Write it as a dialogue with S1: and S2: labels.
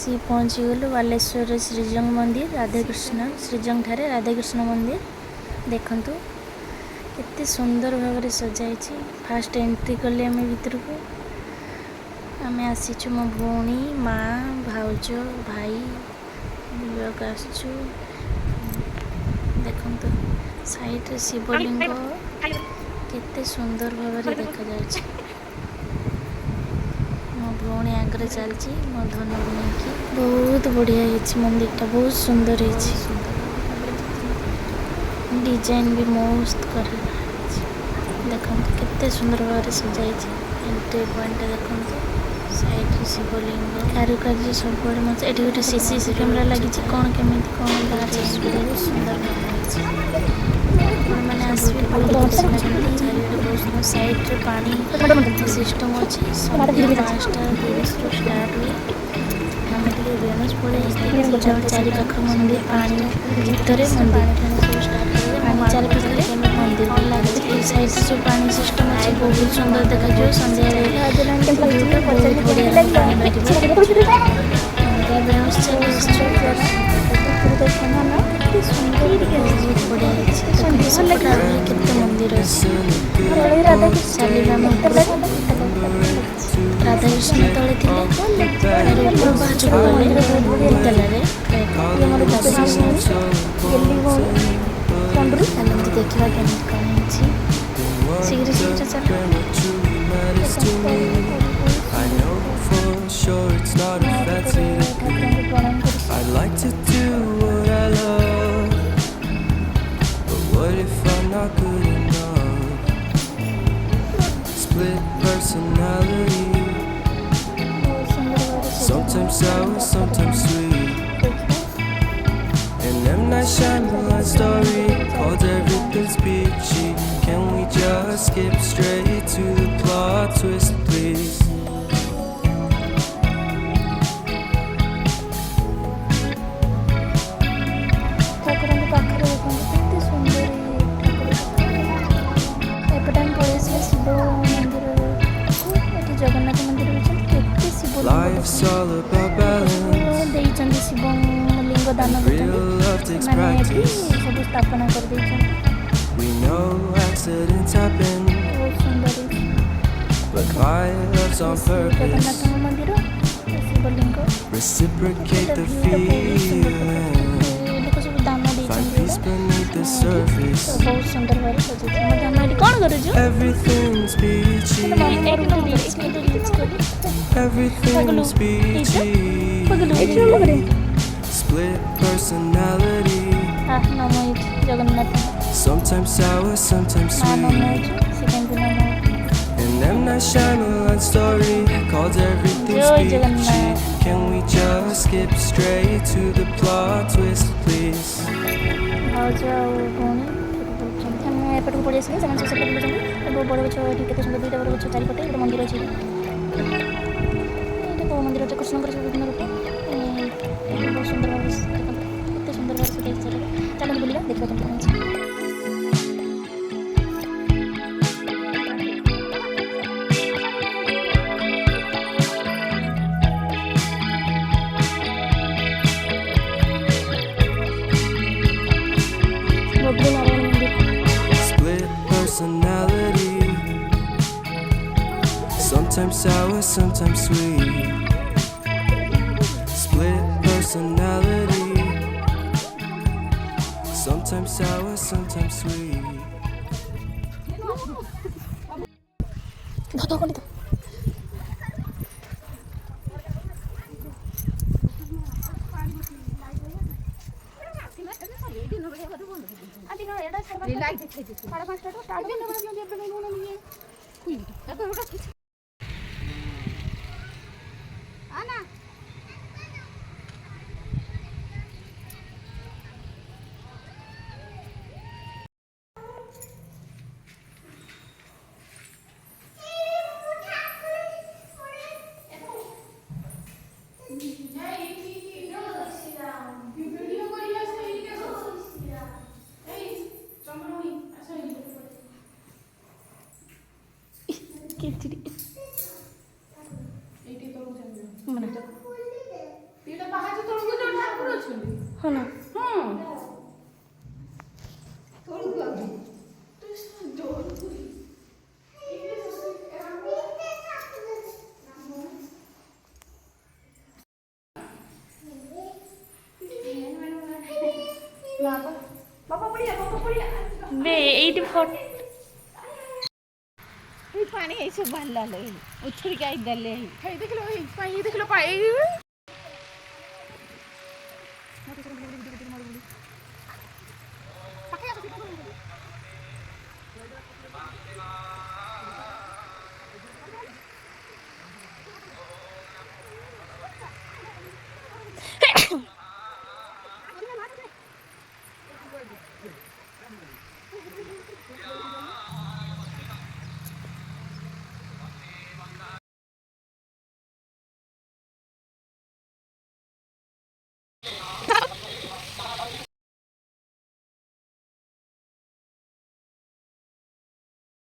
S1: आसी पहुँची गलु बालेश्वर श्रीजंग मंदिर राधाकृष्ण श्रीजंग ठारे राधाकृष्ण मंदिर देखंतु केते सुंदर भाव में सजाई। फास्ट एंट्री कले आम भीतर को आम आसीचु मो भौणी माँ भाउज भाई बुलक आसचु देखंतु साइड रे शिवलिंग केते सुंदर भाव में देखा जाउछि। मो भौणी आगे चलती मो धन भौणी की बहुत बढ़िया है मंदिर बहुत सुंदर है डिजाइन भी मस्त कर देखो केते सुंदर भाव सजाई। एंट्री पॉइंट देखो साइड शिवलिंग कारुकार्य सब ये गोटे सीसी कैमेरा लगी कौन केमी कौन बहुत सुंदर मैंने बहुत साइड पानी सिस्टम अच्छी संध्या 5:30 स्टार्ट हुए आम बेणुज पड़े चारि पाख मंदिर पानी भीतर मंदिर पानी चारि पाखे मंदिर लगे साइड से पानी सिस्टम अच्छे बहुत सुंदर देखा सन्ध्या बहुत बढ़िया केते मंदिर राधाकृष्ण तले विद्यालय देखा केमी कौन शीघ्र शीघ्र
S2: I like to do what I love, but what if I'm not good enough? Split personality, sometimes sour, sometimes sweet. An M. Night Shyamalan story called Everything's Peachy. Can we just skip straight to the plot twist, please? Life's all about balance.
S1: शिवलिंग दान
S2: Real love takes practice.
S1: सब स्थापना कर
S2: We know accidents happen,
S1: बहुत सुंदर
S2: but my love's on purpose.
S1: Jagannath मंदिर शिवलिंग
S2: Reciprocate the feeling,
S1: लोक सब दान
S2: find peace beneath the surface.
S1: बहुत सुंदर भाव सजाई मजा हम कौन करूँ
S2: Everything's peachy, everything's peachy. Split personality,
S1: NaMo Jagannath
S2: sometimes sour, sometimes
S1: NaMo
S2: sweet.
S1: Second NaMo
S2: An M. Night Shyamalan story called Everything's
S1: Joy
S2: Peachy.
S1: Jagannath.
S2: Can we just skip straight to the plot twist, please?
S1: भाउज भौणी आम एपटू पड़ी आसिले से सब बुलूँ बड़ गछ केते सुंदर दुईटा बड़ गछ चारिपटे गोटे मंदिर अच्छे ये मंदिर कृष्ण विभिन्न रूप बहुत सुंदर भाव केते सुंदर भाव सजाई चलो बुलिया देखा केमती
S2: Split personality, sometimes sour, sometimes sweet. Split personality, sometimes sour, sometimes sweet.
S1: किचड़ी ଏଇଠି
S3: ପାଣି ଏଇସବୁ ବାହାରିଲା ଉଛୁଳିକି ଆଇଦେଲେ ହେଇ ଦେଖିଲ